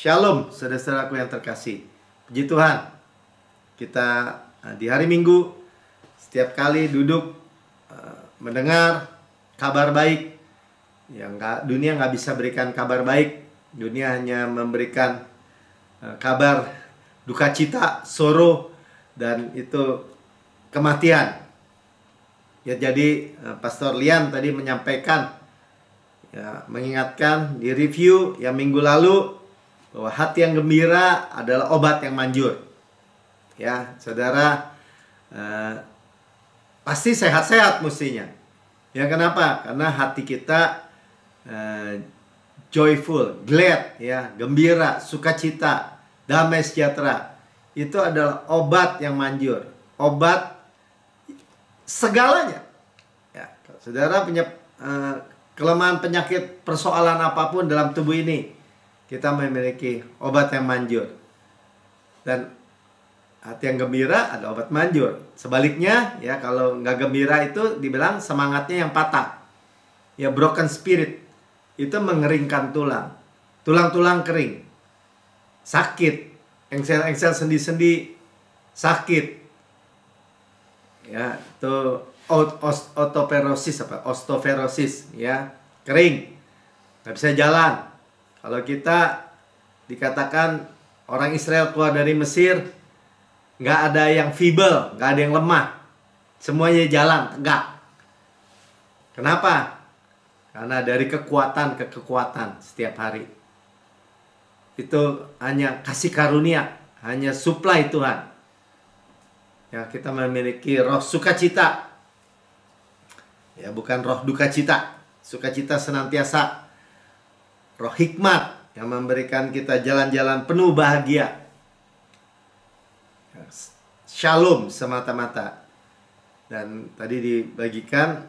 Shalom, saudara-saudaraku yang terkasih. Puji Tuhan, kita di hari Minggu setiap kali duduk mendengar kabar baik. Dunia nggak bisa berikan kabar baik. Dunia hanya memberikan kabar duka cita, sorrow, dan itu kematian. Ya, jadi Pastor Lian tadi menyampaikan, mengingatkan di review yang minggu lalu, bahwa hati yang gembira adalah obat yang manjur. Ya, saudara, pasti sehat-sehat mestinya. Ya, kenapa? Karena hati kita joyful, glad, ya, gembira, sukacita, damai sejahtera. Itu adalah obat yang manjur, obat segalanya. Ya, saudara punya kelemahan, penyakit, persoalan apapun dalam tubuh ini, kita memiliki obat yang manjur. Dan hati yang gembira ada obat manjur. Sebaliknya, ya, kalau nggak gembira itu dibilang semangatnya yang patah. Ya, broken spirit. Itu mengeringkan tulang. Tulang-tulang kering. Sakit. Engsel-engsel sendi-sendi sakit. Ya, itu osteoporosis, ya, kering. Nggak bisa jalan. Kalau kita dikatakan orang Israel keluar dari Mesir, nggak ada yang feeble, nggak ada yang lemah. Semuanya jalan, tegak. Kenapa? Karena dari kekuatan ke kekuatan setiap hari. Itu hanya kasih karunia, hanya supply Tuhan. Ya, kita memiliki roh sukacita. Ya, bukan roh duka cita. Sukacita senantiasa. Roh hikmat yang memberikan kita jalan-jalan penuh bahagia. Shalom semata-mata. Dan tadi dibagikan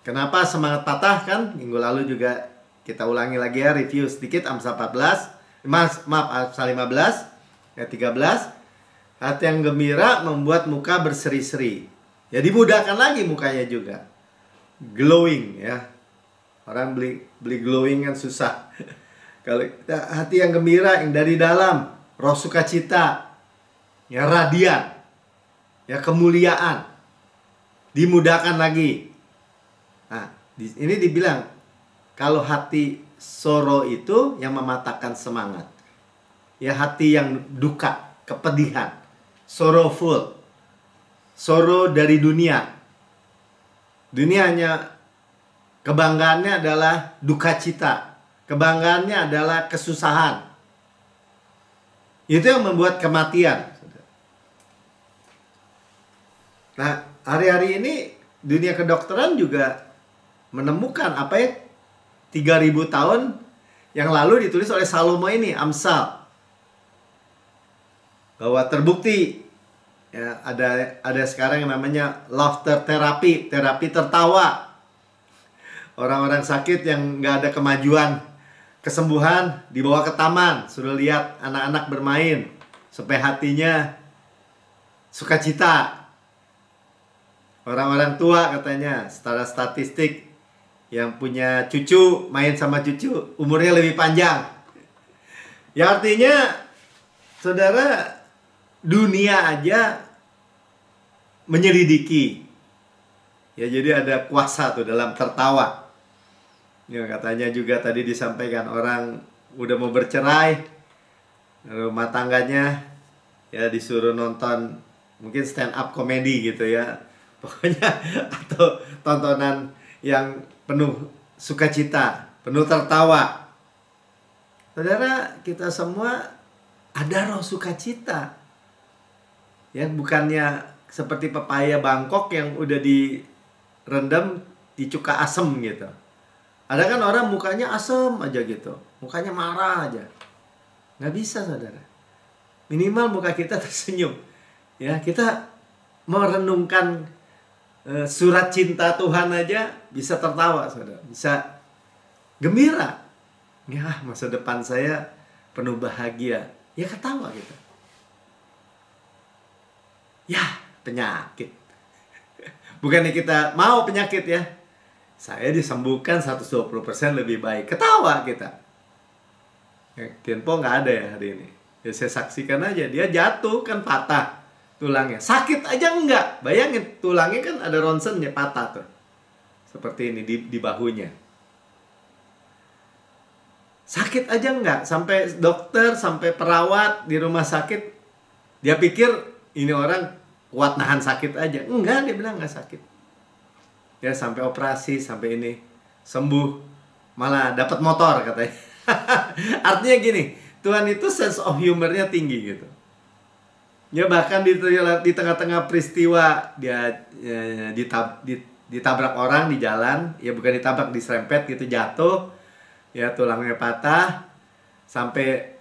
kenapa semangat patah, kan? Minggu lalu juga kita ulangi lagi ya, review sedikit Amsal 14. Amsal 15 ayat 13. Hati yang gembira membuat muka berseri-seri. Ya, dimudahkan lagi mukanya juga. Glowing, ya. Orang beli glowing kan susah. Kalau hati yang gembira, yang dari dalam, roh sukacita, ya, radian, ya, kemuliaan, dimudahkan lagi. Nah, ini dibilang kalau hati sorrow itu yang mematahkan semangat. Ya, hati yang duka, kepedihan, sorrowful, sorrow dari dunia. Dunia hanya kebanggaannya adalah duka cita. Kebanggaannya adalah kesusahan. Itu yang membuat kematian. Nah, hari-hari ini dunia kedokteran juga menemukan apa ya, 3000 tahun yang lalu ditulis oleh Salomo ini, Amsal. Bahwa terbukti, ya, ada sekarang yang namanya laughter therapy, terapi tertawa. Orang-orang sakit yang nggak ada kemajuan, kesembuhan, dibawa ke taman, suruh lihat anak-anak bermain, supaya hatinya sukacita. Orang-orang tua katanya, secara statistik, yang punya cucu, main sama cucu, umurnya lebih panjang. Ya, artinya, saudara, dunia aja menyelidiki. Ya, jadi ada kuasa tuh dalam tertawa. Ya, katanya juga tadi disampaikan, orang udah mau bercerai, rumah tangganya ya disuruh nonton mungkin stand up comedy gitu ya, pokoknya, atau tontonan yang penuh sukacita, penuh tertawa. Saudara, kita semua ada roh sukacita. Ya, bukannya seperti pepaya Bangkok yang udah direndam di cuka asem gitu. Ada kan orang mukanya asem aja gitu, mukanya marah aja. Nggak bisa, saudara. Minimal muka kita tersenyum. Ya, kita merenungkan surat cinta Tuhan aja bisa tertawa, saudara. Bisa gembira. Ya, masa depan saya penuh bahagia. Ya, ketawa gitu. Ya, penyakit. Bukannya kita mau penyakit, ya. Saya disembuhkan 120% lebih baik. Ketawa kita. Tienpo nggak ada ya hari ini. Ya saya saksikan aja, dia jatuh kan patah tulangnya. Sakit aja enggak. Bayangin tulangnya kan ada ronsennya, patah tuh. Seperti ini di bahunya. Sakit aja enggak. Sampai dokter, sampai perawat di rumah sakit, dia pikir ini orang kuat nahan sakit aja. Enggak, dia bilang enggak sakit. Ya sampai operasi, sampai ini sembuh. Malah dapat motor katanya. Artinya gini, Tuhan itu sense of humornya tinggi gitu. Ya bahkan di tengah-tengah peristiwa dia ditabrak orang di jalan, ya bukan ditabrak, diserempet gitu, jatuh, ya tulangnya patah. Sampai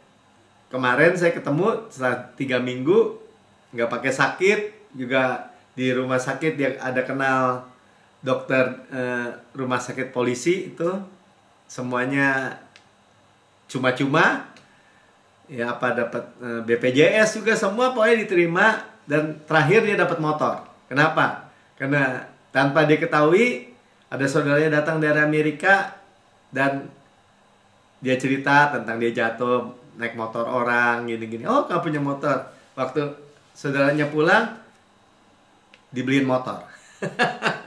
kemarin saya ketemu setelah 3 minggu nggak pakai sakit, juga di rumah sakit dia ada kenal dokter rumah sakit polisi itu, semuanya cuma-cuma, ya apa dapat BPJS juga semua pokoknya diterima, dan terakhir dia dapat motor. Kenapa? Karena tanpa dia ketahui ada saudaranya datang dari Amerika dan dia cerita tentang dia jatuh naik motor orang gini-gini. Oh, kamu punya motor. Waktu saudaranya pulang dibeliin motor.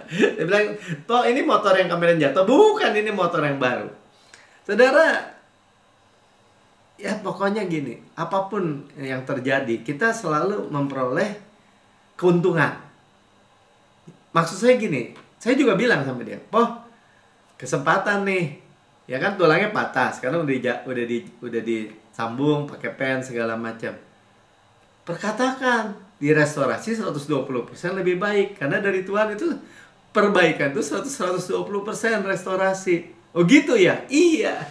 Dia bilang, toh ini motor yang kemarin jatuh. Bukan, ini motor yang baru. Saudara, ya pokoknya gini, apapun yang terjadi, kita selalu memperoleh keuntungan. Maksud saya gini, saya juga bilang sama dia, kesempatan nih, ya kan tulangnya patah, sekarang udah disambung pakai pen segala macam. Perkatakan di restorasi 120% lebih baik, karena dari Tuhan itu perbaikan itu 120% restorasi. Oh gitu ya? Iya.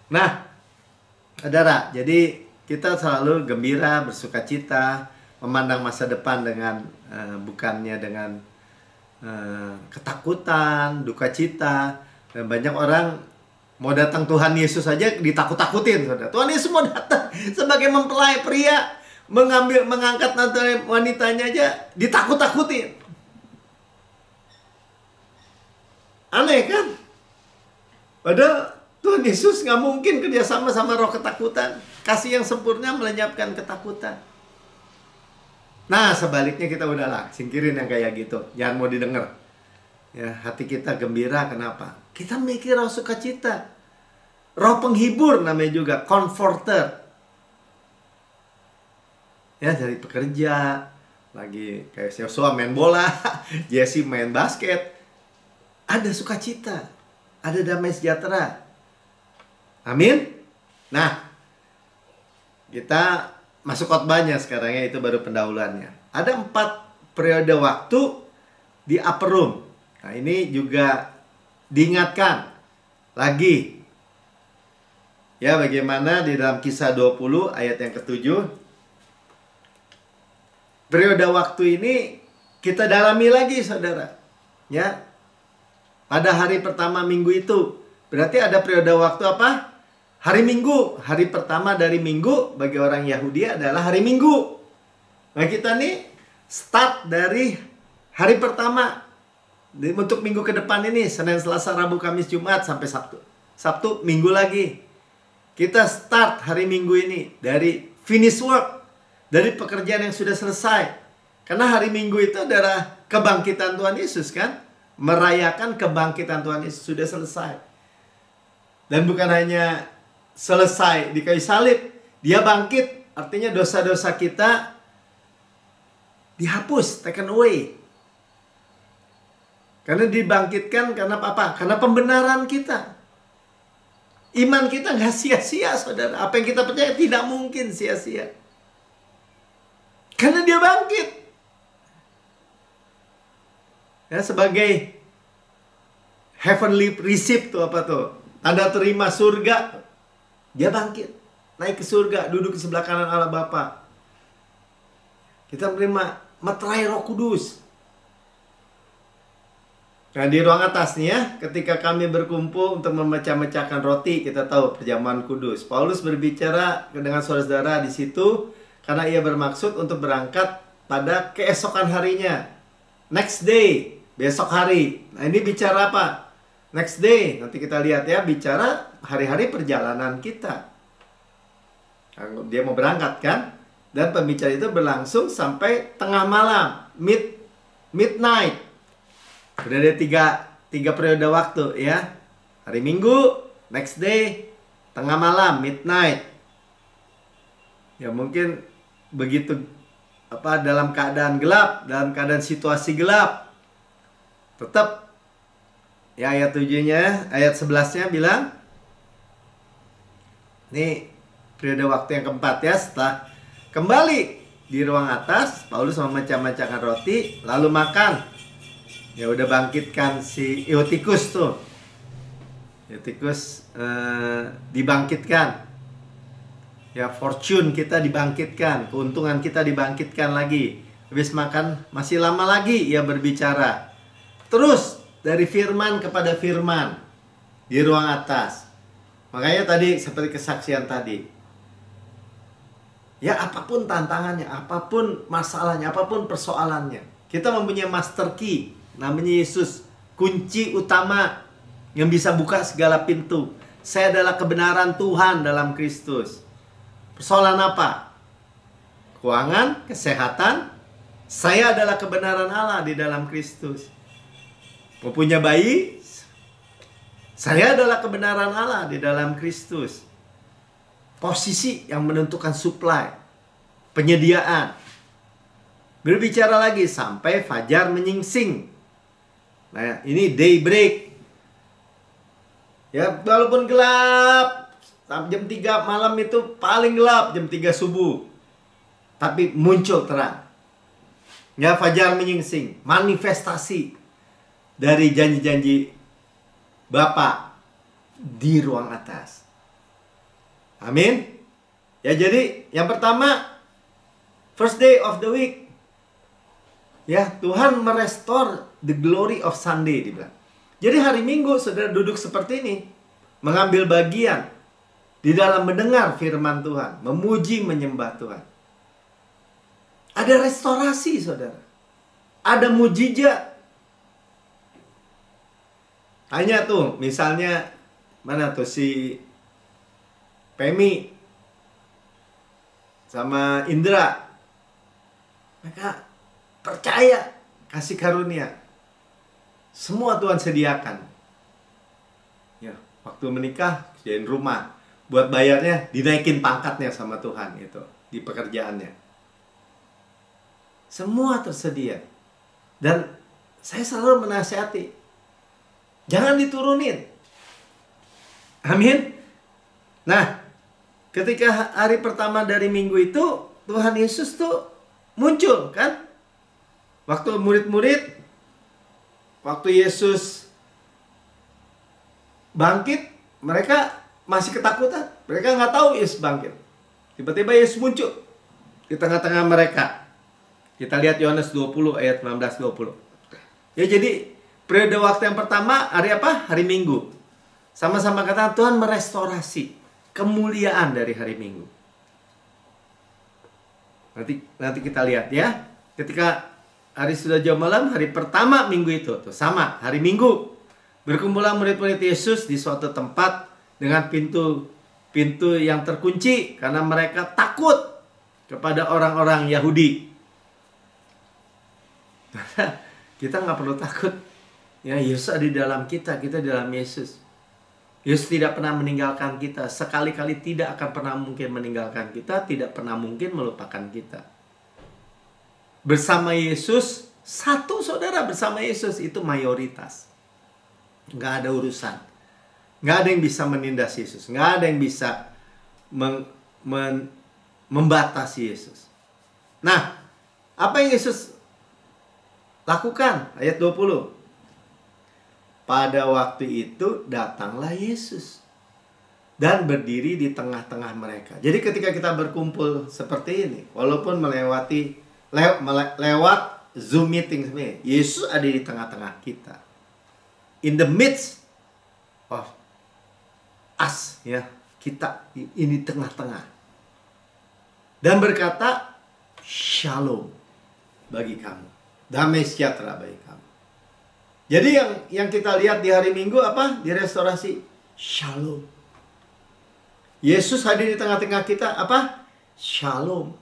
Nah, saudara, jadi kita selalu gembira, bersukacita, memandang masa depan dengan bukannya dengan ketakutan, duka cita. Dan banyak orang mau datang Tuhan Yesus saja ditakut-takutin, saudara. Tuhan Yesus mau datang sebagai mempelai pria, mengangkat nanti wanitanya aja ditakut-takutin. Aneh kan? Padahal Tuhan Yesus nggak mungkin kerjasama sama roh ketakutan. Kasih yang sempurna melenyapkan ketakutan. Nah, sebaliknya kita udahlah, singkirin yang kayak gitu. Jangan mau didengar. Ya, hati kita gembira, kenapa? Kita mikir roh sukacita. Roh penghibur namanya juga, comforter. Ya, dari pekerja, lagi kayak Yosua main bola, Jesse main basket. Ada sukacita, ada damai sejahtera. Amin. Nah, kita masuk khotbahnya sekarang ya, itu baru pendahuluannya. Ada 4 periode waktu di upper room. Nah, ini juga diingatkan lagi. Ya, bagaimana di dalam Kisah 20 ayat yang ke-7. Periode waktu ini kita dalami lagi, saudara. Ya. Pada hari pertama minggu itu. Berarti ada periode waktu apa? Hari Minggu. Hari pertama dari minggu bagi orang Yahudi adalah hari Minggu. Nah, kita nih start dari hari pertama. Untuk minggu ke depan ini, Senin, Selasa, Rabu, Kamis, Jumat sampai Sabtu. Sabtu, Minggu lagi. Kita start hari Minggu ini dari finish work. Dari pekerjaan yang sudah selesai. Karena hari Minggu itu adalah kebangkitan Tuhan Yesus kan? Merayakan kebangkitan Tuhan Yesus sudah selesai. Dan bukan hanya selesai di kayu salib, dia bangkit, artinya dosa-dosa kita dihapus, taken away. Karena dibangkitkan karena apa? Karena pembenaran kita. Iman kita nggak sia-sia, saudara. Apa yang kita percaya tidak mungkin sia-sia. Karena dia bangkit. Ya, sebagai heavenly receipt tuh apa tuh? Tanda terima surga. Dia bangkit, naik ke surga, duduk di sebelah kanan Allah Bapa. Kita menerima meterai Roh Kudus. Nah, di ruang atas nih ya, ketika kami berkumpul untuk memecah-mecahkan roti, kita tahu perjamuan kudus. Paulus berbicara dengan saudara-saudara di situ karena ia bermaksud untuk berangkat pada keesokan harinya. Next day, besok hari. Nah, ini bicara apa? Next day, nanti kita lihat ya, bicara hari-hari perjalanan kita. Dia mau berangkat kan? Dan pembicaraan itu berlangsung sampai tengah malam, midnight. Udah ada tiga periode waktu ya. Hari Minggu, next day, tengah malam, midnight. Ya mungkin begitu dalam keadaan gelap, dalam keadaan situasi gelap. Tetap ya ayat 7-nya, ayat 11-nya bilang, ini periode waktu yang keempat ya, setelah kembali di ruang atas, Paulus memecah-mecahkan roti, lalu makan. Ya udah bangkitkan si Eutikus tuh. Eutikus dibangkitkan. Ya fortune kita dibangkitkan, keuntungan kita dibangkitkan lagi. Habis makan masih lama lagi ia berbicara. Terus dari firman kepada firman di ruang atas. Makanya tadi seperti kesaksian tadi. Ya apapun tantangannya, apapun masalahnya, apapun persoalannya, kita mempunyai master key, namanya Yesus, kunci utama yang bisa buka segala pintu. Saya adalah kebenaran Tuhan dalam Kristus. Persoalan apa? Keuangan, kesehatan. Saya adalah kebenaran Allah di dalam Kristus. Mempunyai bayi, saya adalah kebenaran Allah di dalam Kristus. Posisi yang menentukan supply, penyediaan. Berbicara lagi sampai fajar menyingsing. Nah, ini daybreak. Ya, walaupun gelap, jam 3 malam itu paling gelap, jam 3 subuh. Tapi muncul terang. Ya, fajar menyingsing, manifestasi dari janji-janji Bapa di ruang atas. Amin. Ya, jadi yang pertama, first day of the week. Ya, Tuhan merestore the glory of Sunday dibilang. Jadi hari Minggu saudara duduk seperti ini, mengambil bagian di dalam mendengar firman Tuhan, memuji menyembah Tuhan. Ada restorasi saudara. Ada mujizat. Tanya tuh, misalnya mana tuh si Pemi sama Indra. Mereka percaya kasih karunia. Semua Tuhan sediakan. Ya, waktu menikah sediain rumah. Buat bayarnya dinaikin pangkatnya sama Tuhan itu di pekerjaannya. Semua tersedia. Dan saya selalu menasihati, jangan diturunin. Amin. Nah, ketika hari pertama dari minggu itu Tuhan Yesus tuh muncul kan? Waktu murid-murid, waktu Yesus bangkit, mereka masih ketakutan. Mereka nggak tahu Yesus bangkit. Tiba-tiba Yesus muncul di tengah-tengah mereka. Kita lihat Yohanes 20 ayat 19-20. Ya, jadi periode waktu yang pertama hari apa? Hari Minggu. Sama-sama kata Tuhan merestorasi kemuliaan dari hari Minggu. Nanti kita lihat ya. Ketika hari sudah jam malam, hari pertama minggu itu tuh sama, hari Minggu. Berkumpullah murid-murid Yesus di suatu tempat dengan pintu yang terkunci karena mereka takut kepada orang-orang Yahudi. Kita nggak perlu takut. Ya, Yesus ada di dalam kita di dalam Yesus. Yesus tidak pernah meninggalkan kita. Sekali-kali tidak akan pernah mungkin meninggalkan kita. Tidak pernah mungkin melupakan kita. Bersama Yesus, satu saudara bersama Yesus itu mayoritas. Nggak ada urusan. Nggak ada yang bisa menindas Yesus. Nggak ada yang bisa membatasi Yesus. Nah, apa yang Yesus lakukan? Ayat 20. Pada waktu itu datanglah Yesus dan berdiri di tengah-tengah mereka. Jadi ketika kita berkumpul seperti ini, walaupun lewat Zoom meeting sebenarnya, Yesus ada di tengah-tengah kita. In the midst of us, ya, kita ini tengah-tengah. Dan berkata, Shalom bagi kamu. Damai sejahtera bagi kamu. Jadi yang kita lihat di hari Minggu apa? Di restorasi shalom. Yesus hadir di tengah-tengah kita apa? Shalom.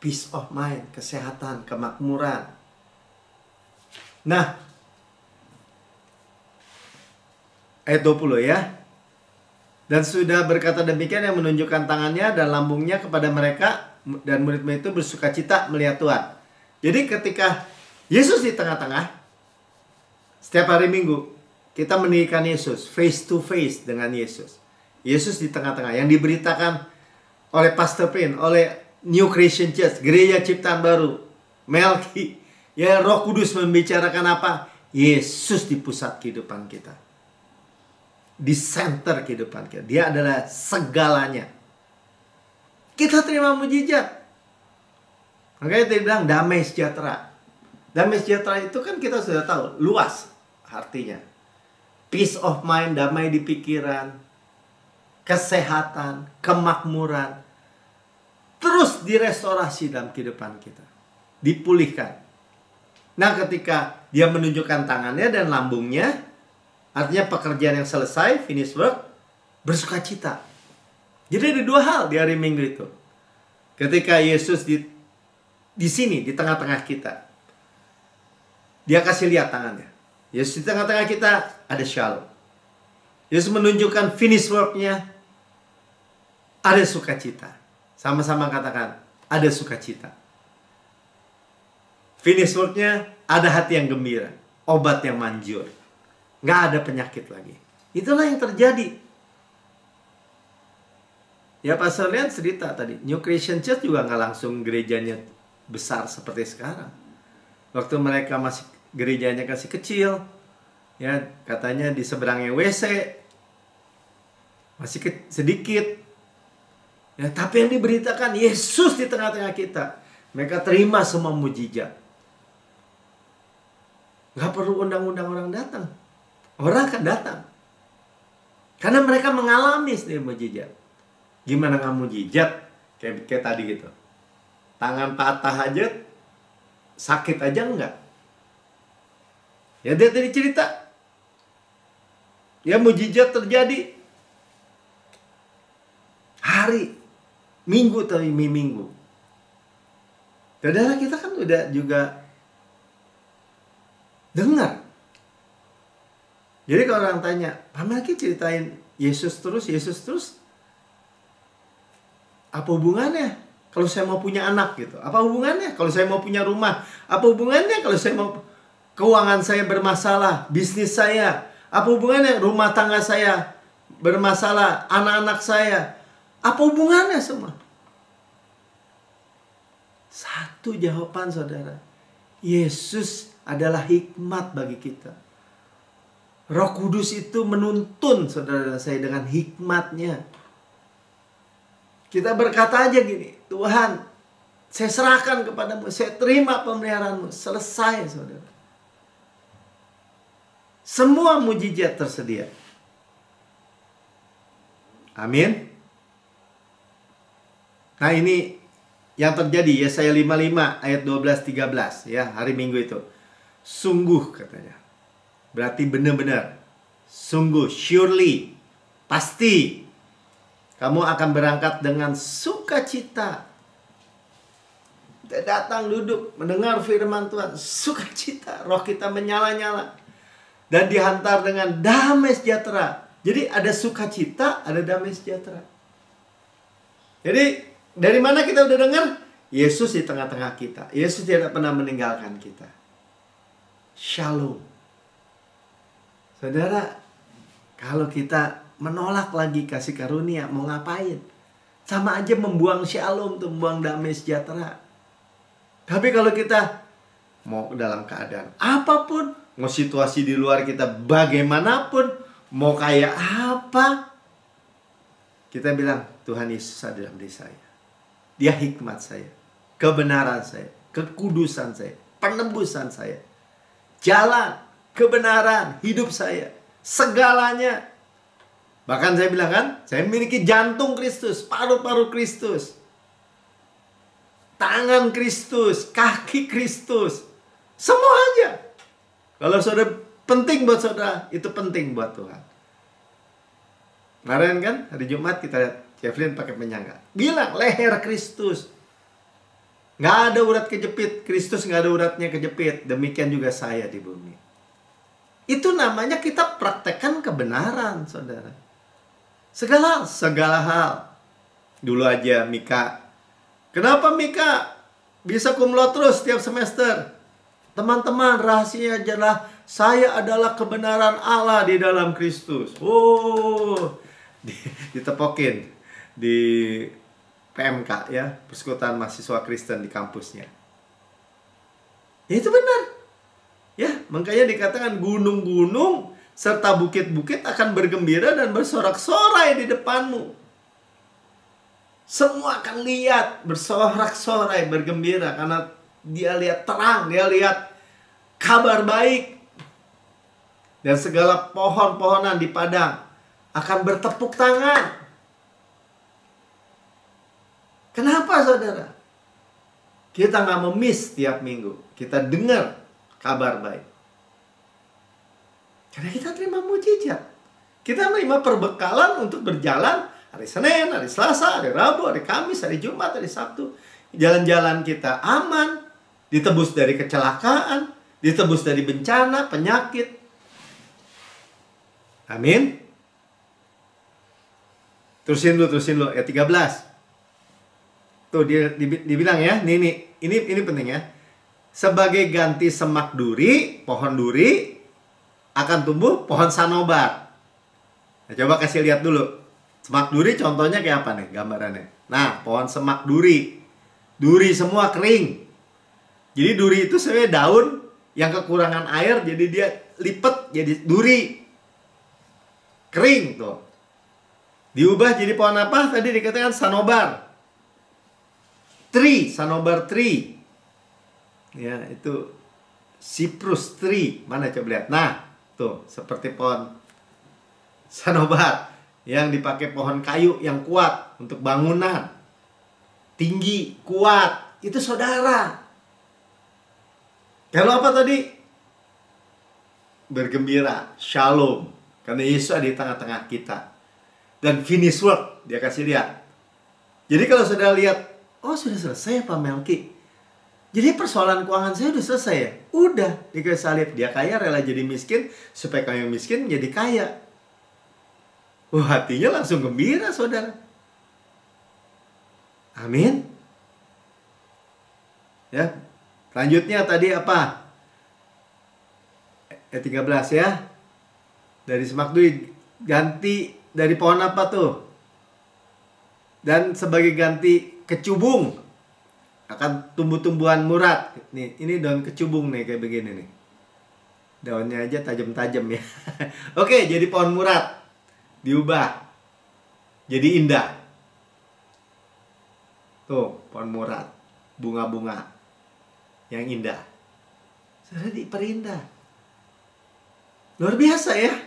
Peace of mind, kesehatan, kemakmuran. Nah, ayat 20 ya. Dan sudah berkata demikian yang menunjukkan tangannya dan lambungnya kepada mereka, dan murid-murid itu bersukacita melihat Tuhan. Jadi ketika Yesus di tengah-tengah, setiap hari Minggu kita meninggikan Yesus, face to face dengan Yesus. Yesus di tengah-tengah yang diberitakan oleh Pastor Pin, oleh New Creation Church, gereja ciptaan baru, Melki, ya, Roh Kudus membicarakan apa? Yesus di pusat kehidupan kita, di center kehidupan kita. Dia adalah segalanya. Kita terima mujizat. Makanya dia bilang damai sejahtera. Damai sejahtera itu kan kita sudah tahu, luas artinya. Peace of mind, damai di pikiran, kesehatan, kemakmuran. Terus direstorasi dalam kehidupan kita. Dipulihkan. Nah, ketika dia menunjukkan tangannya dan lambungnya, artinya pekerjaan yang selesai, finish work, bersukacita. Jadi ada dua hal di hari Minggu itu. Ketika Yesus di sini, di tengah-tengah kita, dia kasih lihat tangannya. Yesus di tengah-tengah kita, ada shalom. Yesus menunjukkan finish work-nya, ada sukacita. Sama-sama katakan, ada sukacita. Finish work-nya, ada hati yang gembira, obat yang manjur. Nggak ada penyakit lagi. Itulah yang terjadi. Ya, Pastor Lian cerita tadi, New Creation Church juga nggak langsung gerejanya besar seperti sekarang. Waktu mereka masih gerejanya kasih kecil, ya, katanya di seberangnya WC, masih sedikit. Ya, tapi yang diberitakan Yesus di tengah-tengah kita. Mereka terima semua mujizat. Nggak perlu undang-undang orang datang. Orang akan datang. Karena mereka mengalami sendiri mujizat. Gimana nggak mujizat? Kayak tadi gitu. Tangan patah aja, sakit aja enggak. Ya, dia tadi cerita. Ya, mujizat terjadi. Hari, minggu atau minggu. Saudara, kita kan udah juga dengar. Jadi kalau orang tanya, Pak Melki ceritain Yesus terus, apa hubungannya? Kalau saya mau punya anak gitu, apa hubungannya? Kalau saya mau punya rumah, apa hubungannya? Kalau saya mau keuangan saya bermasalah, bisnis saya, apa hubungannya? Rumah tangga saya bermasalah, anak-anak saya, apa hubungannya semua? Satu jawaban, saudara. Yesus adalah hikmat bagi kita. Roh Kudus itu menuntun saudara saya dengan hikmatnya. Kita berkata aja gini, Tuhan, saya serahkan kepadamu, saya terima pemeliharaanmu. Selesai, saudara. Semua mujizat tersedia. Amin. Nah, ini yang terjadi, Yesaya 55 ayat 12-13 ya, hari Minggu itu. Sungguh katanya. Berarti benar-benar. Sungguh, surely, pasti kamu akan berangkat dengan sukacita. Kita datang duduk mendengar firman Tuhan, sukacita, roh kita menyala-nyala dan dihantar dengan damai sejahtera. Jadi ada sukacita, ada damai sejahtera. Jadi dari mana kita udah dengar? Yesus di tengah-tengah kita. Yesus tidak pernah meninggalkan kita. Shalom. Saudara, kalau kita menolak lagi kasih karunia, mau ngapain? Sama aja membuang shalom, tuh, membuang damai sejahtera. Tapi kalau kita mau dalam keadaan apapun, mau situasi di luar kita bagaimanapun, mau kayak apa, kita bilang, Tuhan Yesus ada dalam diri saya. Dia hikmat saya, kebenaran saya, kekudusan saya, penebusan saya, jalan, kebenaran, hidup saya, segalanya. Bahkan saya bilang kan, saya memiliki jantung Kristus, paru-paru Kristus. tangan Kristus, kaki Kristus. Semua aja. Kalau saudara penting buat saudara, itu penting buat Tuhan. Kemarin kan hari Jumat kita lihat Kevin pakai penyangga. Bilang leher Kristus. Nggak ada urat kejepit. Kristus nggak ada uratnya kejepit. Demikian juga saya di bumi. Itu namanya kita praktekkan kebenaran, saudara. Segala hal. Dulu aja Mika. Kenapa Mika bisa cum laude terus setiap semester? Teman-teman, rahasianya adalah saya adalah kebenaran Allah di dalam Kristus. Oh, ditepokin di PMK ya, Persekutuan Mahasiswa Kristen di kampusnya. Ya, itu benar. Ya, makanya dikatakan gunung-gunung serta bukit-bukit akan bergembira dan bersorak-sorai di depanmu. Semua akan lihat bersorak-sorai, bergembira karena dia lihat terang, dia lihat kabar baik. Dan segala pohon-pohonan di padang akan bertepuk tangan. Kenapa, saudara? Kita nggak memis tiap minggu. Kita dengar kabar baik. Karena kita terima mujizat. Kita menerima perbekalan untuk berjalan hari Senin, hari Selasa, hari Rabu, hari Kamis, hari Jumat, hari Sabtu. Jalan-jalan kita aman, ditebus dari kecelakaan, ditebus dari bencana, penyakit. Amin. Terusin dulu ayat 13. Tuh dia dibilang ya, ini penting ya. Sebagai ganti semak duri, pohon duri akan tumbuh pohon sanobar. Nah, coba kasih lihat dulu. Semak duri contohnya kayak apa nih gambarannya? Nah, pohon semak duri. Duri semua kering. Jadi duri itu sebenarnya daun yang kekurangan air, jadi dia lipet jadi duri. Kering tuh. Diubah jadi pohon apa? Tadi dikatakan sanobar. Tree, sanobar tree. Ya, itu cypress tree. Mana coba lihat. Nah, tuh seperti pohon sanobar yang dipakai pohon kayu yang kuat untuk bangunan. Tinggi, kuat. Itu saudara. Kalau apa tadi? Bergembira, shalom. Karena Yesus ada di tengah-tengah kita. Dan finish work, dia kasih lihat. Jadi kalau saudara lihat, oh sudah selesai Pak Melki. Jadi persoalan keuangan saya udah selesai ya? Udah, dikasih salib. Dia kaya rela jadi miskin, supaya kamu miskin jadi kaya. Hatinya langsung gembira, saudara. Amin. Ya, selanjutnya tadi apa? Ayat 13 ya. Dari semak duri, ganti dari pohon apa tuh? Dan sebagai ganti kecubung akan tumbuh-tumbuhan murad. Nih, ini daun kecubung nih kayak begini nih. Daunnya aja tajam-tajam ya. Oke, jadi pohon murad diubah jadi indah. Tuh, pohon murad, bunga-bunga yang indah. Sudah diperindah. Luar biasa ya.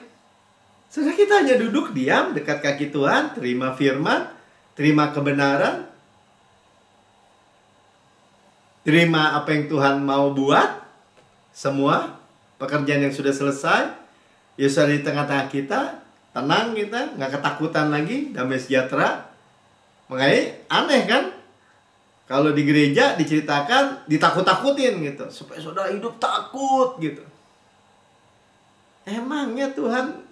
Sudah kita hanya duduk diam dekat kaki Tuhan, terima firman, terima kebenaran, terima apa yang Tuhan mau buat. Semua pekerjaan yang sudah selesai. Yesus ada di tengah-tengah kita. Tenang kita, nggak ketakutan lagi, damai sejahtera. Makanya aneh kan? Kalau di gereja diceritakan ditakut-takutin gitu, supaya saudara hidup takut gitu. Emangnya Tuhan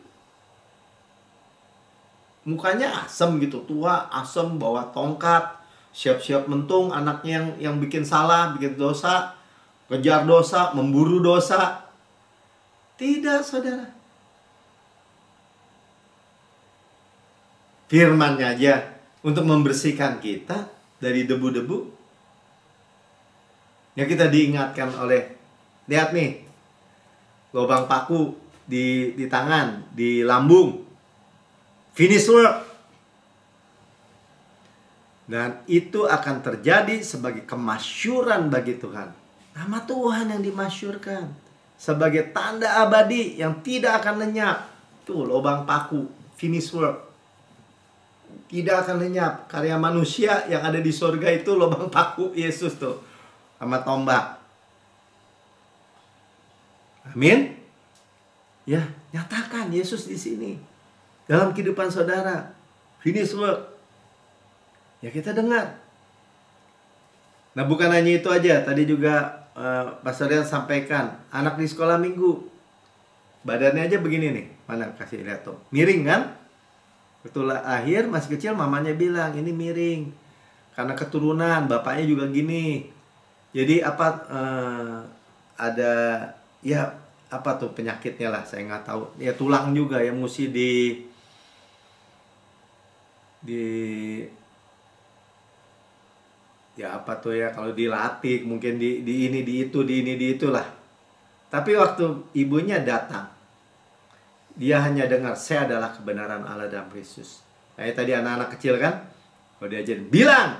mukanya asem gitu, tua, asem, bawa tongkat, siap-siap mentung anaknya yang bikin salah, bikin dosa, kejar dosa, memburu dosa. Tidak, saudara. Firman-Nya aja untuk membersihkan kita dari debu-debu. Ya, kita diingatkan oleh, lihat nih, lubang paku di tangan, di lambung. Finish work. Dan itu akan terjadi sebagai kemasyuran bagi Tuhan. Nama Tuhan yang dimasyurkan sebagai tanda abadi yang tidak akan lenyap. Tuh lubang paku, finish work. Tidak akan lenyap. Karya manusia yang ada di surga itu lubang paku Yesus tuh. Sama tombak. Amin. Ya, nyatakan Yesus di sini. Dalam kehidupan saudara. Finish work. Ya kita dengar. Nah bukan hanya itu aja. Tadi juga Pastor Rian sampaikan. Anak di sekolah minggu. Badannya aja begini nih. Mana kasih lihat tuh. Miring kan? Betul akhir masih kecil mamanya bilang ini miring. Karena keturunan. Bapaknya juga gini. Jadi apa ada ya apa tuh penyakitnya lah. Saya nggak tahu. Ya tulang juga yang mesti ya apa tuh ya kalau dilatih mungkin di ini di itu di ini di itulah. Tapi waktu ibunya datang, dia hanya dengar saya adalah kebenaran Allah dalam Kristus. Kayak tadi anak-anak kecil kan, kalau diajarin bilang,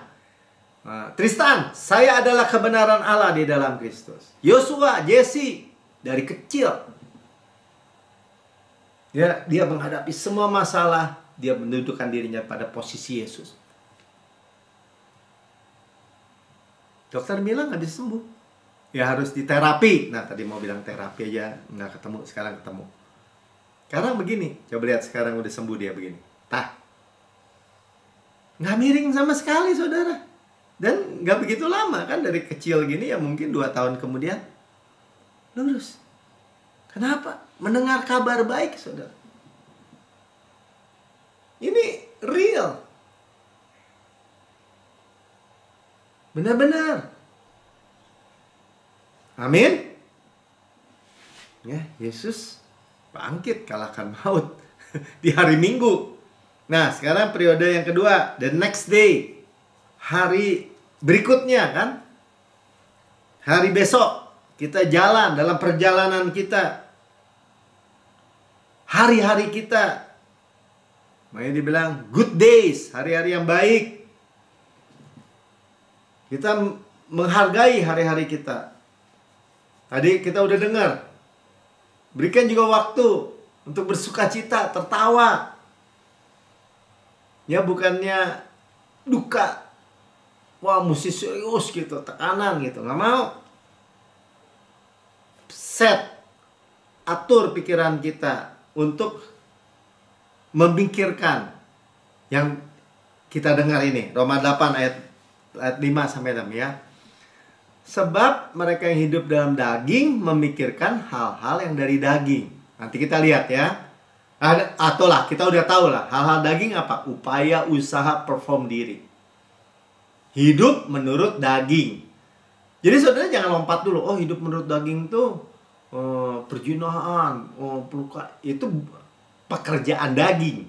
Tristan, saya adalah kebenaran Allah di dalam Kristus. Yosua, Jesse dari kecil, ya dia menghadapi semua masalah. Dia mendudukkan dirinya pada posisi Yesus. Dokter bilang nggak bisa sembuh. Ya harus diterapi. Nah tadi mau bilang terapi aja nggak ketemu. Sekarang ketemu. Sekarang begini. Coba lihat sekarang udah sembuh dia begini. Nggak miring sama sekali saudara. Dan nggak begitu lama kan. Dari kecil gini ya mungkin 2 tahun kemudian lurus. Kenapa? Mendengar kabar baik saudara. Ini real. Benar-benar. Amin. Ya, Yesus bangkit kalahkan maut di hari Minggu. Nah, sekarang periode yang kedua, the next day. Hari berikutnya kan. Hari besok kita jalan dalam perjalanan kita. Hari-hari kita. Makanya dibilang good days, hari-hari yang baik. Kita menghargai hari-hari kita. Tadi kita udah dengar. Berikan juga waktu untuk bersuka cita, tertawa. Ya bukannya duka. Wah mesti serius gitu, tekanan gitu. Nggak mau. Set. Atur pikiran kita untuk memikirkan yang kita dengar ini. Roma 8 ayat 5 sampai 6 ya. Sebab mereka yang hidup dalam daging memikirkan hal-hal yang dari daging. Nanti kita lihat ya. Atau lah kita udah tahu lah. Hal-hal daging apa? Upaya usaha perform diri. Hidup menurut daging. Jadi saudara jangan lompat dulu. Oh hidup menurut daging tuh perjinahan, peluka. Itu pekerjaan daging.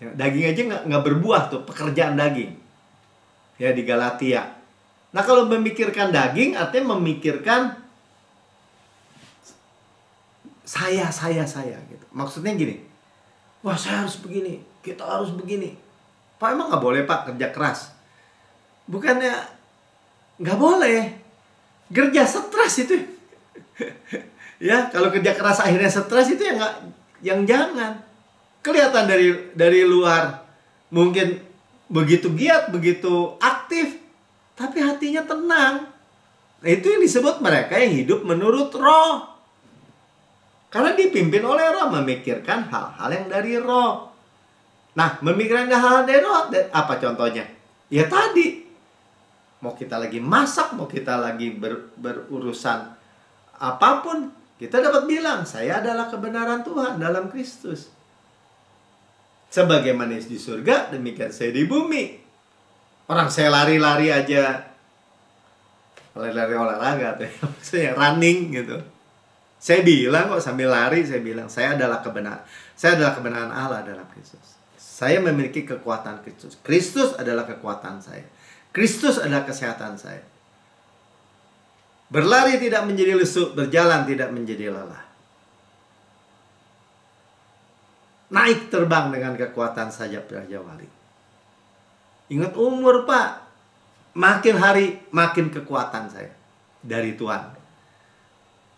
Ya, daging aja nggak berbuah tuh, pekerjaan daging. Ya di Galatia. Nah kalau memikirkan daging artinya memikirkan saya gitu. Maksudnya gini. Wah saya harus begini, kita harus begini. Pak emang nggak boleh pak kerja keras? Bukannya nggak boleh. Kerja stres itu. Ya kalau kerja keras akhirnya stres itu yang jangan. Kelihatan dari luar mungkin begitu giat, begitu aktif, tapi hatinya tenang. Nah, itu yang disebut mereka yang hidup menurut roh. Karena dipimpin oleh roh, memikirkan hal-hal yang dari roh. Nah, memikirkan hal-hal dari roh, apa contohnya? Ya tadi, mau kita lagi masak, mau kita lagi berurusan apapun, kita dapat bilang, saya adalah kebenaran Tuhan dalam Kristus. Sebagaimana di surga, demikian saya di bumi. Orang saya lari-lari aja, lari-lari olahraga, maksudnya running gitu. Saya bilang kok sambil lari, saya bilang, saya adalah kebenaran Allah dalam Kristus. Saya memiliki kekuatan Kristus. Kristus adalah kekuatan saya. Kristus adalah kesehatan saya. Berlari tidak menjadi lesu, berjalan tidak menjadi lelah. Naik terbang dengan kekuatan sayap Raja Wali. Ingat umur pak, makin hari makin kekuatan saya dari Tuhan.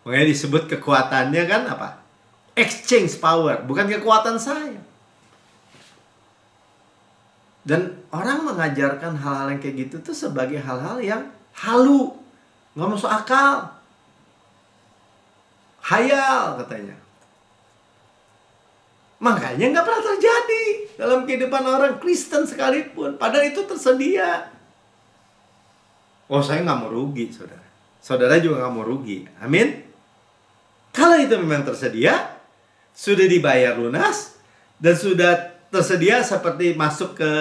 Makanya disebut kekuatannya kan apa? Exchange power, bukan kekuatan saya. Dan orang mengajarkan hal-hal yang kayak gitu tuh sebagai hal-hal yang halu, nggak masuk akal, hayal katanya. Makanya nggak pernah terjadi dalam kehidupan orang Kristen sekalipun. Padahal itu tersedia. Oh, saya nggak mau rugi, saudara. Saudara juga nggak mau rugi. Amin. Kalau itu memang tersedia, sudah dibayar lunas, dan sudah tersedia seperti masuk ke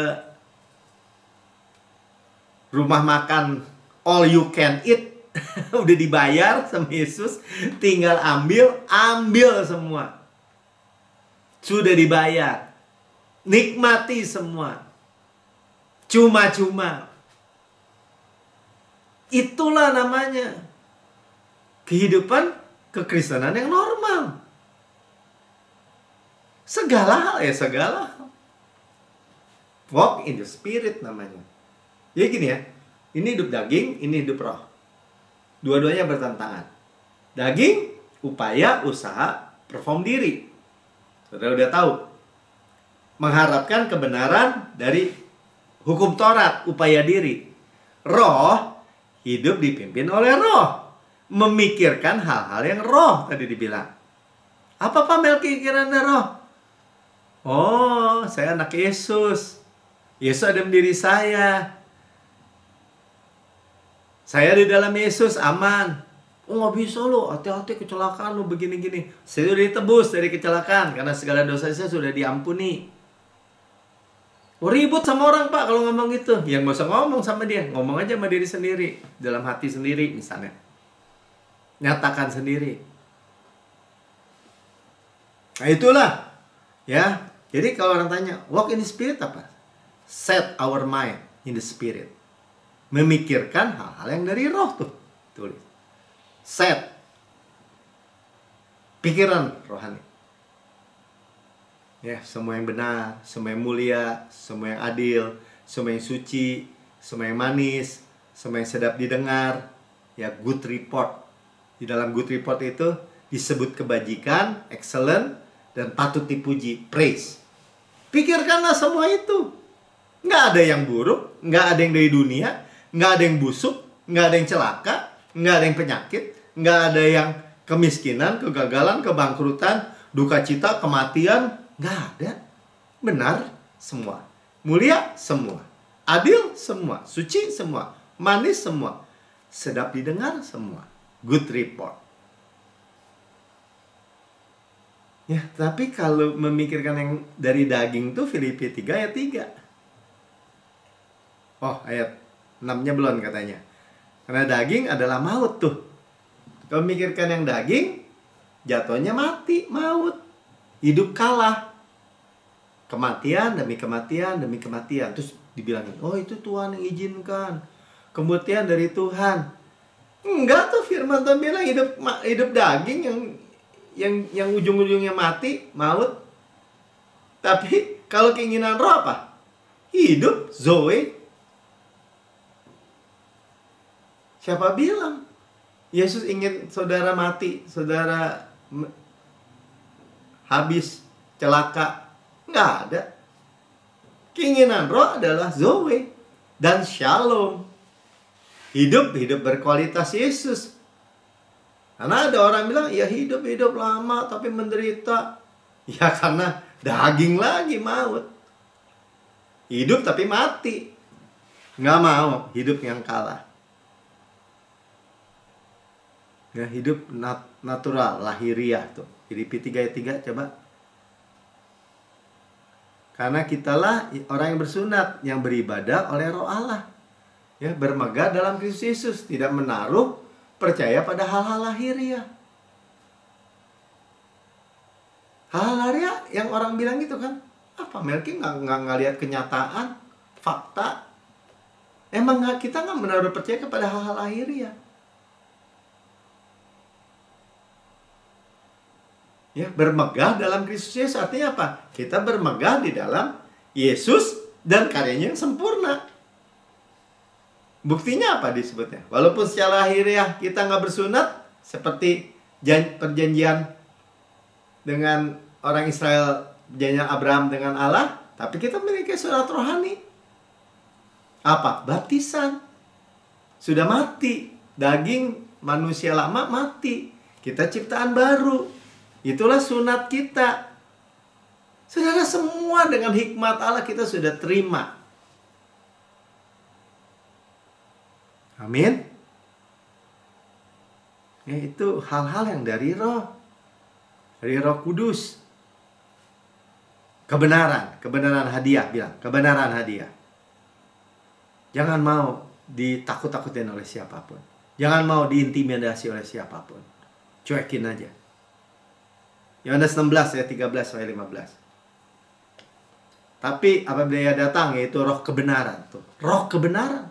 rumah makan all you can eat. Udah dibayar sama Yesus, tinggal ambil semua. Sudah dibayar. Nikmati semua. Cuma-cuma. Itulah namanya kehidupan kekristenan yang normal. Segala hal. Walk in the spirit namanya. Jadi gini ya, ini hidup daging, ini hidup roh. Dua-duanya bertentangan. Daging, upaya, usaha, perform diri. Saudara udah tahu. Mengharapkan kebenaran dari hukum Taurat, upaya diri. Roh, hidup dipimpin oleh roh. Memikirkan hal-hal yang roh, tadi dibilang. Apa pemikirannya roh? Oh, saya anak Yesus. Yesus ada di diri saya. Saya di dalam Yesus aman. Oh, nggak bisa lo, hati-hati kecelakaan lo begini-gini. Saya sudah ditebus dari kecelakaan karena segala dosa saya sudah diampuni. Oh, ribut sama orang, Pak, kalau ngomong gitu. Ya nggak usah ngomong sama dia, ngomong aja sama diri sendiri, dalam hati sendiri misalnya. Nyatakan sendiri. Nah, itulah ya. Jadi kalau orang tanya, walk in the spirit apa? Set our mind in the spirit. Memikirkan hal-hal yang dari roh tuh. Tulis. Set pikiran rohani. Ya, semua yang benar, semua yang mulia, semua yang adil, semua yang suci, semua yang manis, semua yang sedap didengar. Ya, good report. Di dalam good report itu disebut kebajikan, excellent, dan patut dipuji, praise. Pikirkanlah semua itu. Nggak ada yang buruk, nggak ada yang dari dunia, nggak ada yang busuk, nggak ada yang celaka, nggak ada yang penyakit, nggak ada yang kemiskinan, kegagalan, kebangkrutan, duka cita, kematian. Nggak ada. Benar semua. Mulia semua. Adil semua. Suci semua. Manis semua. Sedap didengar semua. Good report. Ya, tapi kalau memikirkan yang dari daging tuh Filipi 3 ayat 3. Oh, ayat 6-nya belum katanya. Karena daging adalah maut tuh. Kalau memikirkan yang daging, jatuhnya mati, maut. Hidup kalah. Kematian demi kematian demi kematian. Terus dibilangin, oh itu Tuhan yang izinkan. Kematian dari Tuhan. Enggak tuh, firman Tuhan bilang hidup daging yang ujung-ujungnya mati, maut. Tapi kalau keinginan roh apa? Hidup, Zoe. Siapa bilang Yesus ingin saudara mati, saudara habis, celaka? Nggak ada. Keinginan roh adalah Zoe dan Shalom. Hidup berkualitas Yesus. Karena ada orang bilang, ya hidup lama tapi menderita. Ya karena daging lagi, maut. Hidup tapi mati. Nggak mau hidup yang kalah. Ya, hidup natural, lahiriah tuh. Filipi 3 ayat 3 coba. Karena kitalah orang yang bersunat, yang beribadah oleh Roh Allah. Ya, bermegah dalam Kristus Yesus, tidak menaruh percaya pada hal-hal lahiriah. Hal-hal lahiriah yang orang bilang gitu kan, apa Melki nggak ngelihat kenyataan, fakta. Emang kita nggak menaruh percaya kepada hal-hal lahiriah. Ya, bermegah dalam Kristus Yesus artinya apa? Kita bermegah di dalam Yesus dan karyanya yang sempurna. Buktinya apa disebutnya? Walaupun secara lahiriah kita nggak bersunat seperti perjanjian dengan orang Israel, perjanjian Abraham dengan Allah, tapi kita memiliki surat rohani. Apa? Baptisan. Sudah mati. Daging manusia lama mati. Kita ciptaan baru. Itulah sunat kita. Saudara, semua dengan hikmat Allah kita sudah terima. Amin. Ya, itu hal-hal yang dari Roh. Dari Roh Kudus. Kebenaran hadiah, bilang. Kebenaran hadiah. Jangan mau ditakut-takutin oleh siapapun. Jangan mau diintimidasi oleh siapapun. Cuekin aja. Yohanes 16 ayat 13 sampai 15. Tapi apabila Ia datang, yaitu roh kebenaran. Tuh, roh kebenaran.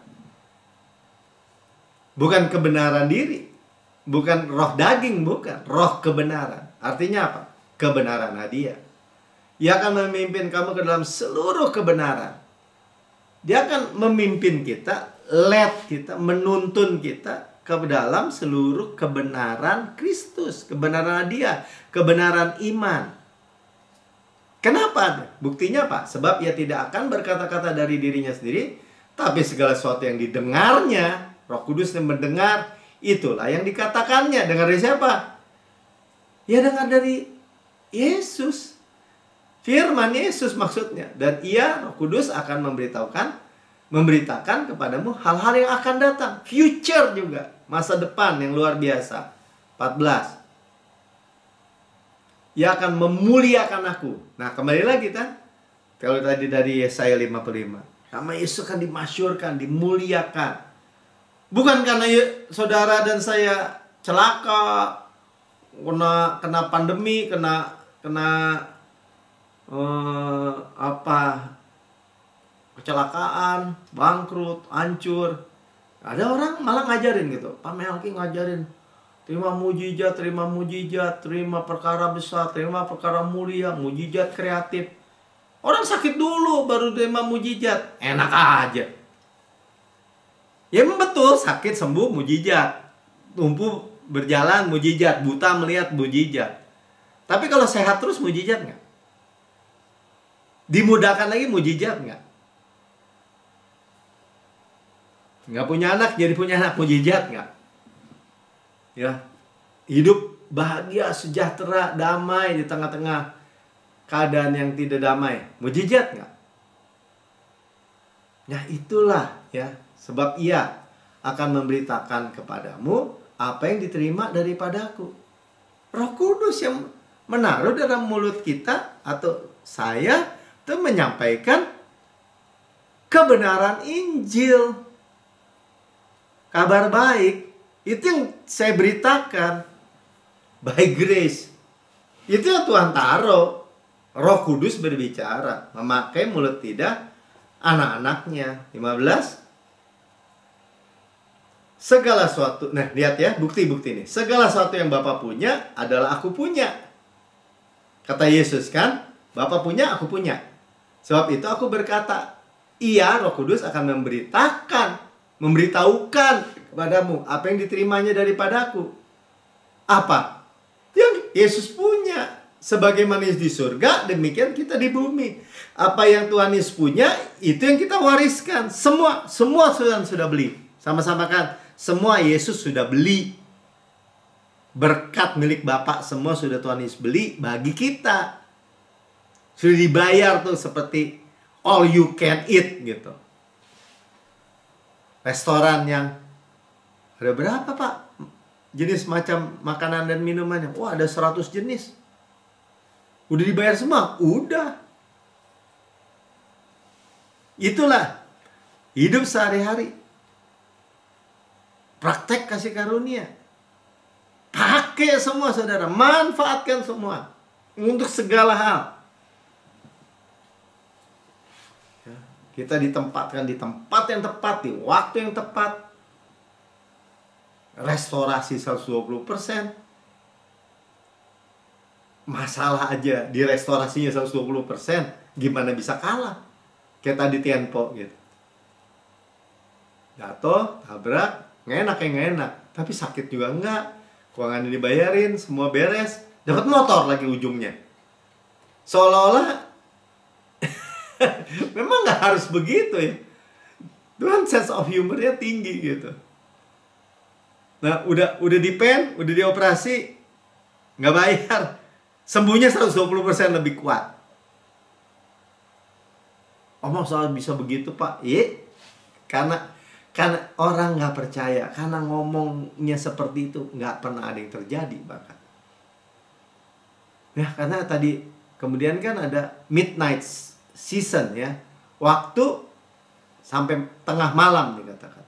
Bukan kebenaran diri. Bukan roh daging, bukan. Roh kebenaran. Artinya apa? Kebenaran hadiah. Ia akan memimpin kamu ke dalam seluruh kebenaran. Dia akan memimpin kita, lead kita, menuntun kita ke dalam seluruh kebenaran Kristus. Kebenaran hadiah. Kebenaran iman. Kenapa? Buktinya apa? Sebab Ia tidak akan berkata-kata dari dirinya sendiri, tapi segala sesuatu yang didengarnya, Roh Kudus yang mendengar, itulah yang dikatakannya. Dengar dari siapa? Ya dengar dari Yesus. Firman Yesus maksudnya. Dan Ia, Roh Kudus, akan memberitakan kepadamu hal-hal yang akan datang. Future juga. Masa depan yang luar biasa. 14. Ia akan memuliakan aku. Nah, kembali lagi kan. Kalau tadi dari Yesaya 55. Nama Yesus akan dimasyurkan, dimuliakan. Bukan karena saudara dan saya celaka, kena pandemi, kena kecelakaan, bangkrut, hancur. Ada orang malah ngajarin gitu. Pak Melki ngajarin, terima mujizat, terima perkara besar, terima perkara mulia, mujizat kreatif. Orang sakit dulu baru terima mujizat. Enak aja. Ya betul, sakit sembuh mujizat. Lumpuh berjalan mujizat, buta melihat mujizat. Tapi kalau sehat terus mujizat nggak? Dimudahkan lagi mujizat nggak? Nggak punya anak jadi punya anak, mujizat nggak? Ya, hidup bahagia, sejahtera, damai di tengah-tengah keadaan yang tidak damai, mujizat nggak? Nah itulah ya, sebab Ia akan memberitakan kepadamu apa yang diterima daripadaku. Roh Kudus yang menaruh dalam mulut kita atau saya itu menyampaikan kebenaran Injil, kabar baik. Itu yang saya beritakan. By grace. Itu yang Tuhan taruh. Roh Kudus berbicara, memakai mulut lidah anak-anaknya. 15. Segala sesuatu. Nah lihat ya, bukti-bukti ini. Segala sesuatu yang Bapa punya adalah aku punya. Kata Yesus kan, Bapa punya, aku punya. Sebab itu aku berkata, Ia, Roh Kudus akan memberitahukan kepadamu apa yang diterimanya daripadaku. Apa? Yang Yesus punya. Sebagaimana di surga, demikian kita di bumi. Apa yang Tuhan Yesus punya, itu yang kita wariskan. Semua sudah beli. Sama-sama kan, semua Yesus sudah beli. Berkat milik Bapa semua sudah Tuhan Yesus beli bagi kita. Sudah dibayar tuh seperti all you can eat gitu. Restoran yang ada berapa Pak jenis macam makanan dan minumannya? Wah ada 100 jenis. Udah dibayar semua? Udah. Itulah hidup sehari-hari. Praktek kasih karunia. Pakai semua saudara. Manfaatkan semua. Untuk segala hal. Kita ditempatkan di tempat yang tepat, di waktu yang tepat. Restorasi 120%. Masalah aja di restorasinya 120%. Gimana bisa kalah? Kayak tadi Tienpo gitu. Jatuh, tabrak, nggak enak. Tapi sakit juga enggak. Keuangan dibayarin, semua beres. Dapat motor lagi ujungnya. Seolah-olah memang nggak harus begitu ya. Tuhan sense of humornya tinggi gitu. Nah, udah dipen, udah dioperasi, nggak bayar, sembuhnya 120% lebih kuat. Oh, masa bisa begitu, Pak? Iya, karena orang nggak percaya, karena ngomongnya seperti itu, nggak pernah ada yang terjadi bahkan. Ya, karena tadi kemudian kan ada midnight season ya, waktu sampai tengah malam dikatakan.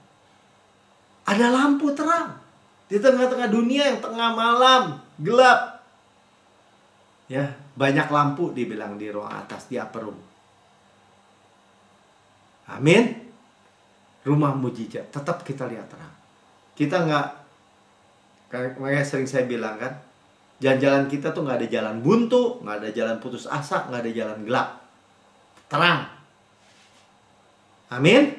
Ada lampu terang di tengah-tengah dunia yang tengah malam gelap. Ya, banyak lampu dibilang di ruang atas, di upper room. Amin. Rumah mujizat tetap kita lihat terang. Kita nggak, kayak sering saya bilang kan, jalan-jalan kita tuh nggak ada jalan buntu, nggak ada jalan putus asa, nggak ada jalan gelap. Terang. Amin.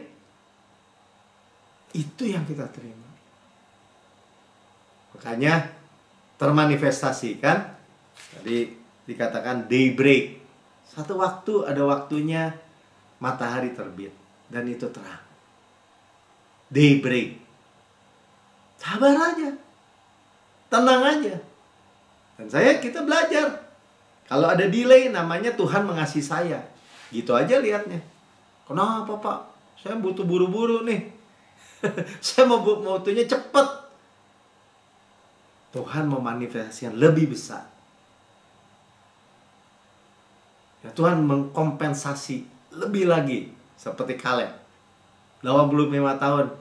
Itu yang kita terima. Makanya termanifestasi kan. Tadi dikatakan daybreak. Satu waktu ada waktunya matahari terbit. Dan itu terang. Daybreak. Sabar aja. Tenang aja. Dan kita belajar. Kalau ada delay namanya Tuhan mengasihi saya. Gitu aja lihatnya. Kenapa, Pak? Saya butuh buru-buru nih. Saya mau waktunya cepat. Tuhan memanifestasikan lebih besar. Ya, Tuhan mengkompensasi lebih lagi. Seperti Kaleb. 85 tahun.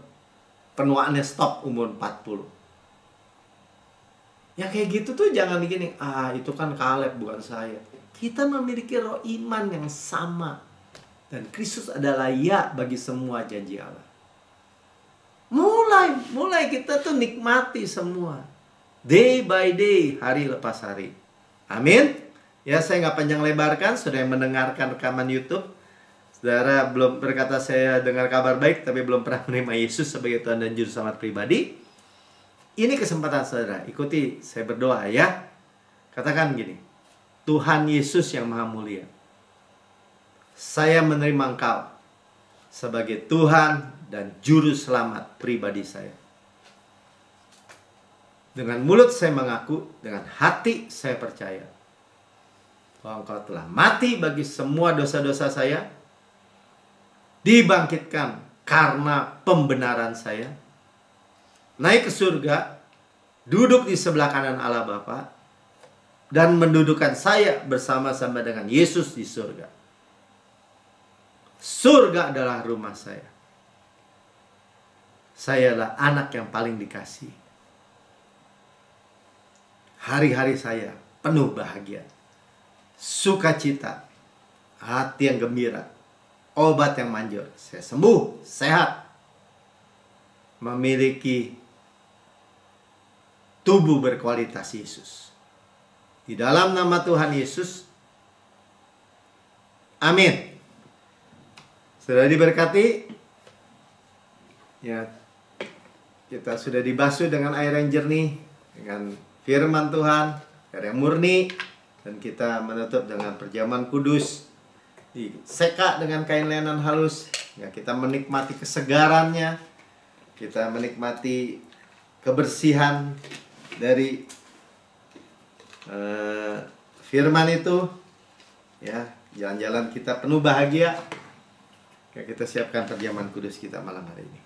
Penuaannya stop umur 40. Ya kayak gitu tuh jangan begini. Itu kan Kaleb bukan saya. Kita memiliki roh iman yang sama. Dan Kristus adalah ya bagi semua janji Allah. Mulai kita tuh nikmati semua. Day by day, hari lepas hari. Amin. Ya, saya nggak panjang lebarkan. Sudah yang mendengarkan rekaman YouTube. Saudara belum berkata saya dengar kabar baik, tapi belum pernah menerima Yesus sebagai Tuhan dan Juru Selamat pribadi. Ini kesempatan saudara. Ikuti saya berdoa ya. Katakan gini. Tuhan Yesus yang Maha Mulia. Saya menerima Engkau sebagai Tuhan dan Juru Selamat pribadi saya. Dengan mulut saya mengaku, dengan hati saya percaya bahwa Engkau telah mati bagi semua dosa-dosa saya, dibangkitkan karena pembenaran saya, naik ke surga, duduk di sebelah kanan Allah Bapa, dan mendudukkan saya bersama-sama dengan Yesus di surga. Surga adalah rumah saya. Saya adalah anak yang paling dikasihi. Hari-hari saya penuh bahagia, sukacita, hati yang gembira, obat yang manjur. Saya sembuh, sehat, memiliki tubuh berkualitas Yesus. Di dalam nama Tuhan Yesus. Amin. Sudah diberkati. Ya, kita sudah dibasuh dengan air yang jernih, dengan firman Tuhan, air yang murni, dan kita menutup dengan perjamuan kudus, diseka dengan kain lenan halus. Ya, kita menikmati kesegarannya, kita menikmati kebersihan dari firman itu. Ya, jalan-jalan kita penuh bahagia. Ya, kita siapkan perjamuan kudus kita malam hari ini.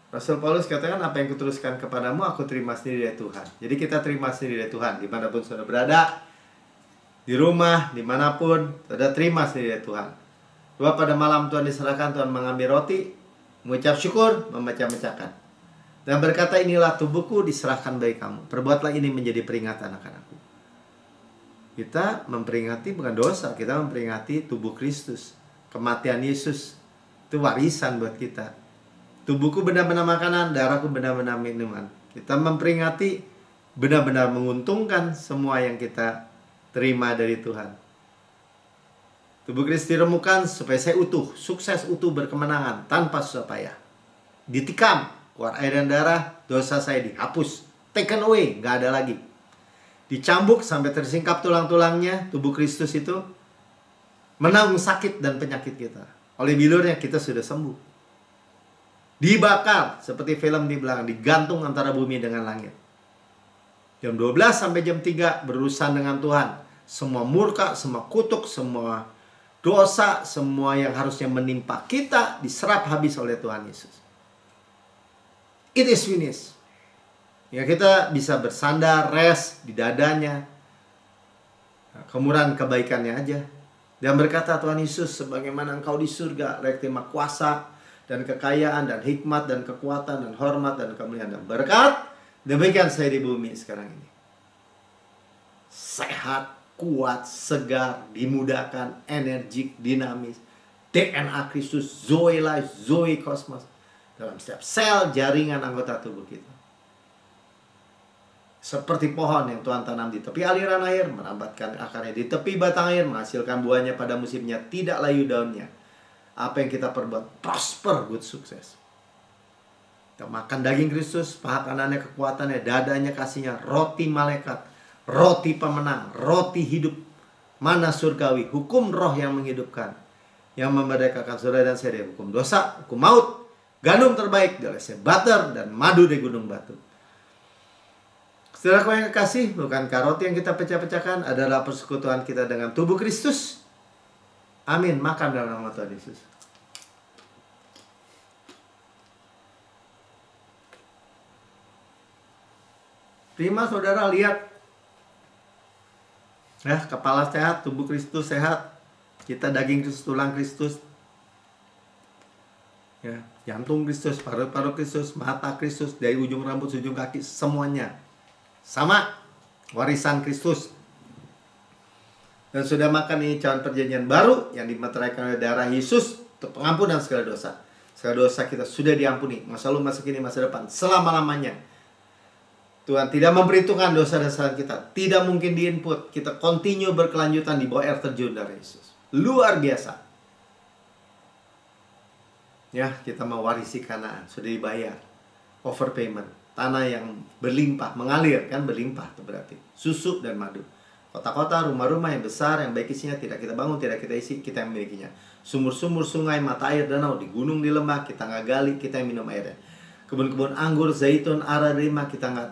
Rasul Paulus katakan, apa yang kuteruskan kepadamu aku terima sendiri dari Tuhan. Jadi kita terima sendiri dari Tuhan. Dimanapun saudara berada, di rumah, dimanapun, saudara terima sendiri dari Tuhan. Doa pada malam Tuhan diserahkan, Tuhan mengambil roti, mengucap syukur, memecah-mecahkan, dan berkata, inilah tubuhku diserahkan bagi kamu. Perbuatlah ini menjadi peringatan akan aku. Kita memperingati bukan dosa, kita memperingati tubuh Kristus. Kematian Yesus itu warisan buat kita. Tubuhku benar-benar makanan, darahku benar-benar minuman. Kita memperingati benar-benar menguntungkan semua yang kita terima dari Tuhan. Tubuh Kristus diremukan supaya saya utuh, sukses, utuh, berkemenangan, tanpa susah payah. Ditikam, keluar air dan darah, dosa saya dihapus, taken away, gak ada lagi. Dicambuk sampai tersingkap tulang-tulangnya, tubuh Kristus itu menanggung sakit dan penyakit kita. Oleh bilurnya kita sudah sembuh. Dibakar seperti film di belakang, digantung antara bumi dengan langit. Jam 12 sampai jam 3 berurusan dengan Tuhan. Semua murka, semua kutuk, semua dosa, semua yang harusnya menimpa kita diserap habis oleh Tuhan Yesus. It is finished. Ya, kita bisa bersandar, rest di dadanya, kemurahan kebaikannya aja, dan berkata, Tuhan Yesus, sebagaimana Engkau di surga, layak terima kuasa dan kekayaan dan hikmat dan kekuatan dan hormat dan kemuliaan dan berkat. Demikian saya di bumi sekarang ini. Sehat, kuat, segar, dimudahkan, energik, dinamis. DNA Kristus, Zoe Life, Zoe Cosmos dalam setiap sel jaringan anggota tubuh kita. Seperti pohon yang Tuhan tanam di tepi aliran air, merambatkan akarnya di tepi batang air, menghasilkan buahnya pada musimnya, tidak layu daunnya. Apa yang kita perbuat, prosper, good, sukses. Kita makan daging Kristus, paha kanannya kekuatannya, dadanya kasihnya, roti malaikat, roti pemenang, roti hidup, mana surgawi, hukum roh yang menghidupkan, yang memerdekakan saudara dan saya dari hukum dosa, hukum maut, gandum terbaik, diolesi butter, dan madu di gunung batu. Saudaraku yang kekasih, bukankah roti yang kita pecah-pecahkan adalah persekutuan kita dengan tubuh Kristus? Amin. Makan dalam nama Tuhan Yesus. Prima, saudara, lihat. Ya, kepala sehat, tubuh Kristus sehat. Kita daging Kristus, tulang Kristus. Ya, jantung Kristus, paru-paru Kristus, mata Kristus, dari ujung rambut, ujung kaki, semuanya sama, warisan Kristus. Dan sudah makan ini cawan perjanjian baru yang dimeteraikan oleh darah Yesus untuk pengampunan segala dosa. Segala dosa kita sudah diampuni, masa lalu, masa kini, masa depan, selama-lamanya. Tuhan tidak memperhitungkan dosa-dosa kita, tidak mungkin diinput. Kita continue berkelanjutan di bawah air terjun dari Yesus. Luar biasa. Ya, kita mewarisi Kanaan, sudah dibayar. Overpayment. Tanah yang berlimpah, mengalir, kan berlimpah itu berarti. Susu dan madu. Kota-kota, rumah-rumah yang besar, yang baik isinya tidak kita bangun, tidak kita isi, kita yang memilikinya. Sumur-sumur, sungai, mata air, danau, di gunung, di lembah, kita nggak gali, kita yang minum airnya. Kebun-kebun anggur, zaitun, ara, rima, kita nggak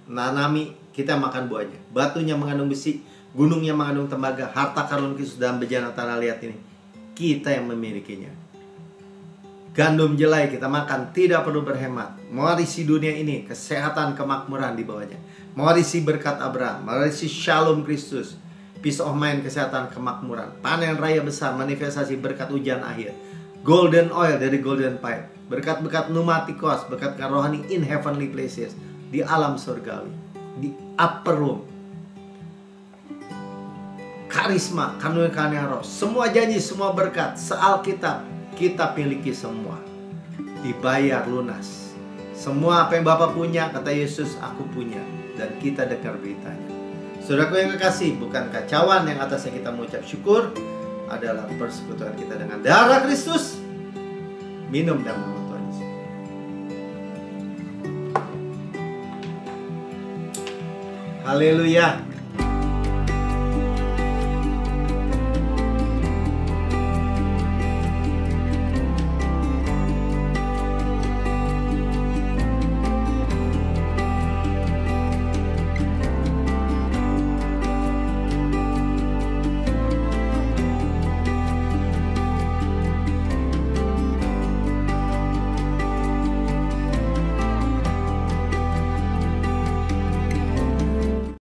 nanami, kita makan buahnya. Batunya mengandung besi, gunungnya mengandung tembaga, harta karun Kristus dalam bejana tanah liat ini. Kita yang memilikinya. Gandum jelai kita makan, tidak perlu berhemat. Mewarisi dunia ini, kesehatan, kemakmuran di bawahnya. Mewarisi berkat Abraham, mewarisi shalom Kristus, peace of mind, kesehatan, kemakmuran. Panen raya besar, manifestasi berkat hujan akhir. Golden oil dari golden pipe. Berkat-berkat pneumatikos, berkat rohani in heavenly places. Di alam surgawi, di upper room. Karisma, karunia roh, semua janji, semua berkat, se-Alkitab, kita miliki semua. Dibayar lunas. Semua apa yang Bapa punya, kata Yesus, aku punya. Dan kita dengar beritanya. Saudaraku yang kekasih, bukan kacauan yang atasnya kita mengucap syukur, adalah persekutuan kita dengan darah Kristus. Minum dalam nama Tuhan Yesus. Haleluya.